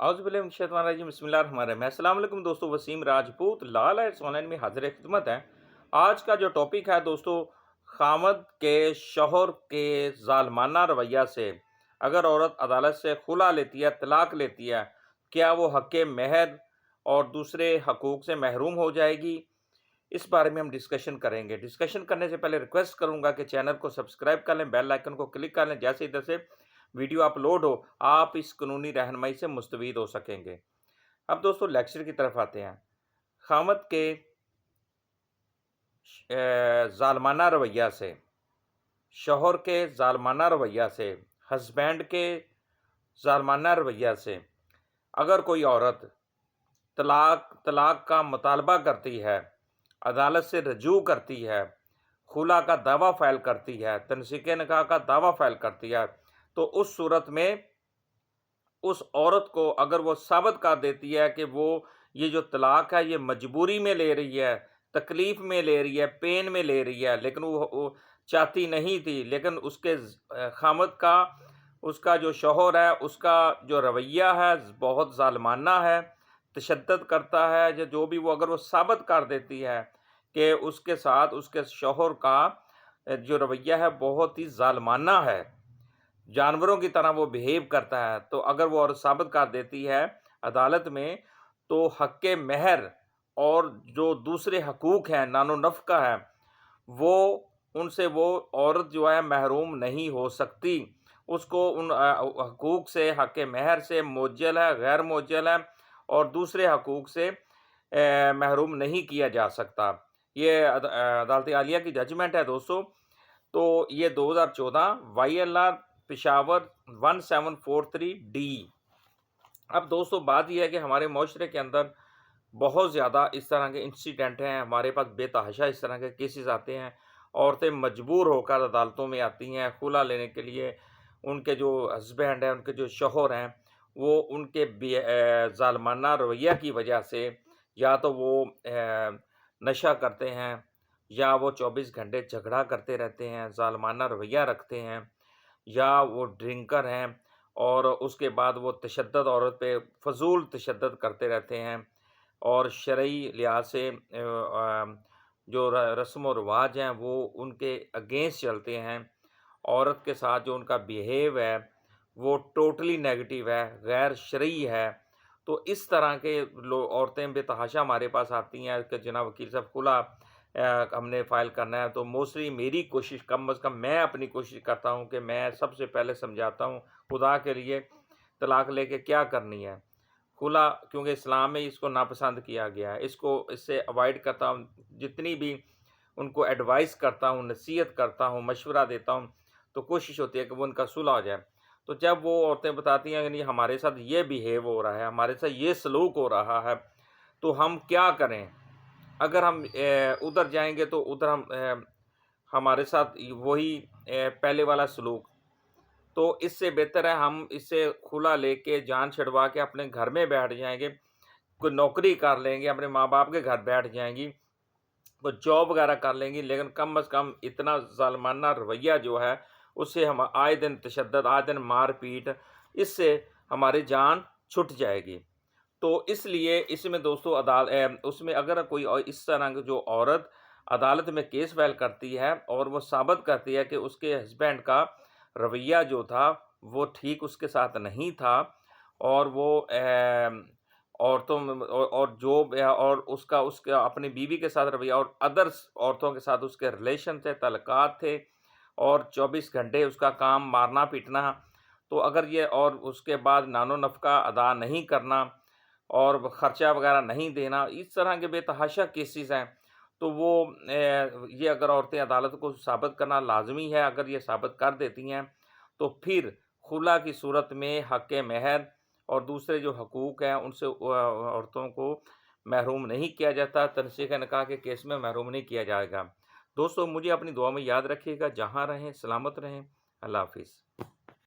औज़ुबिल्लाहि बिस्मिल्लाहिर्रहमानिर्रहीम। अस्सलाम वालेकुम दोस्तों, वसीम राजपूत लाल एड्स ऑनलाइन में हाजिर खिदमत है। आज का जो टॉपिक है दोस्तों, खामद के शौहर के ज़ालमाना रवैया से अगर औरत अदालत से खुला लेती है, तलाक लेती है, क्या वो हक़ महर और दूसरे हकूक़ से महरूम हो जाएगी? इस बारे में हम डिस्कशन करेंगे। डिस्कशन करने से पहले रिक्वेस्ट करूँगा कि चैनल को सब्सक्राइब कर लें, बेल आइकन को क्लिक कर लें, जैसे इधर से वीडियो अपलोड हो, आप इस कानूनी रहनुमाई से मुस्तफ़ीद हो सकेंगे। अब दोस्तों लेक्चर की तरफ आते हैं। खामद के ज़ालमाना रवैया से, शौहर के ज़ालमाना रवैया से, हस्बैंड के ज़ालमाना रवैया से अगर कोई औरत तलाक का मुतालबा करती है, अदालत से रजू करती है, खुला का दावा फ़ाइल करती है, तनसीक़े निकाह का दावा फ़ाइल करती है, तो उस सूरत में उस औरत को अगर वो साबित कर देती है कि वो ये जो तलाक है ये मजबूरी में ले रही है, तकलीफ़ में ले रही है, पेन में ले रही है, लेकिन वो चाहती नहीं थी, लेकिन उसके खामद का, उसका जो शौहर है उसका जो रवैया है बहुत ज़ालिमाना है, तशद्दुद करता है, जो भी वो अगर वो साबित कर देती है कि उसके साथ उसके शौहर का जो रवैया है बहुत ही ज़ालिमाना है, जानवरों की तरह वो बिहेव करता है, तो अगर वो औरत साबित कर देती है अदालत में, तो हक़ महर और जो दूसरे हकूक़ हैं, नानो नफ़क़ा है, वो उनसे वो औरत जो है महरूम नहीं हो सकती। उसको उन हकूक़ से, हक़ महर से मुअज्जल है, गैर मुअज्जल है और दूसरे हकूक़ से महरूम नहीं किया जा सकता। ये अदालत आलिया की जजमेंट है दोस्तों। तो ये 2014 YLR पेशावर 1743 डी। अब दोस्तों बात ये है कि हमारे माशरे के अंदर बहुत ज़्यादा इस तरह के इंसिडेंट हैं, हमारे पास बेतहाशा इस तरह के केसेस आते हैं। औरतें मजबूर होकर अदालतों में आती हैं खुला लेने के लिए। उनके जो हस्बैंड हैं, उनके जो शौहर हैं, वो उनके ज़ालिमाना रवैया की वजह से या तो वो नशा करते हैं या वो 24 घंटे झगड़ा करते रहते हैं, ज़ालिमाना रवैया रखते हैं, या वो ड्रिंकर हैं और उसके बाद वो तशद्दुद औरत पे फ़ज़ूल तशद्दुद करते रहते हैं और शरई लिहाज से जो रस्म व रिवाज हैं वो उनके अगेंस्ट चलते हैं। औरत के साथ जो उनका बिहेव है वो टोटली नेगेटिव है, गैर शरई है। तो इस तरह के औरतें बेतहाशा हमारे पास आती हैं कि जनाब वकील साहब खुला हमने फ़ाइल करना है। तो मोस्टली मेरी कोशिश, कम अज़ कम मैं अपनी कोशिश करता हूँ कि मैं सबसे पहले समझाता हूँ खुदा के लिए तलाक लेके क्या करनी है। खुला क्योंकि इस्लाम में इसको नापसंद किया गया है, इसको इससे अवॉइड करता हूँ। जितनी भी उनको एडवाइस करता हूँ, नसीहत करता हूँ, मशवरा देता हूँ, तो कोशिश होती है कि वो उनका सुलह हो जाए। तो जब वो औरतें बताती हैं कि नहीं हमारे साथ ये बिहेव हो रहा है, हमारे साथ ये सलूक हो रहा है, तो हम क्या करें? अगर हम उधर जाएँगे तो उधर हम हमारे साथ वही पहले वाला सलूक, तो इससे बेहतर है हम इससे खुला लेके जान छुड़वा के अपने घर में बैठ जाएँगे, कोई नौकरी कर लेंगे, अपने माँ-बाप के घर बैठ जाएँगी, कोई जॉब वगैरह कर लेंगी, लेकिन कम अज़ कम इतना ज़ालिमाना रवैया जो है, उससे हम आए दिन तशद्दुद, आए दिन मार-पीट, इससे हमारी जान छुट जाएगी। तो इसलिए इसमें दोस्तों उसमें अगर कोई इस तरह की जो औरत अदालत में केस फाइल करती है और वो साबित करती है कि उसके हस्बैंड का रवैया जो था वो ठीक उसके साथ नहीं था और वो औरतों में और जो और उसका अपनी बीवी के साथ रवैया और अदर्स औरतों के साथ उसके रिलेशन थे, तल्लुकात थे और 24 घंटे उसका काम मारना पीटना, तो अगर ये और उसके बाद नानो नफ़क़ा अदा नहीं करना और ख़र्चा वगैरह नहीं देना, इस तरह के बेतहाशा केसेस हैं। तो वो ये अगर औरतें अदालत को साबित करना लाज़मी है, अगर ये साबित कर देती हैं, तो फिर खुला की सूरत में हक़ महर और दूसरे जो हकूक़ हैं उनसे औरतों को महरूम नहीं किया जाता, तनसीक़ निकाह के केस में महरूम नहीं किया जाएगा। दोस्तों मुझे अपनी दुआ में याद रखिएगा, जहाँ रहें सलामत रहें। अल्लाह हाफ़िज़।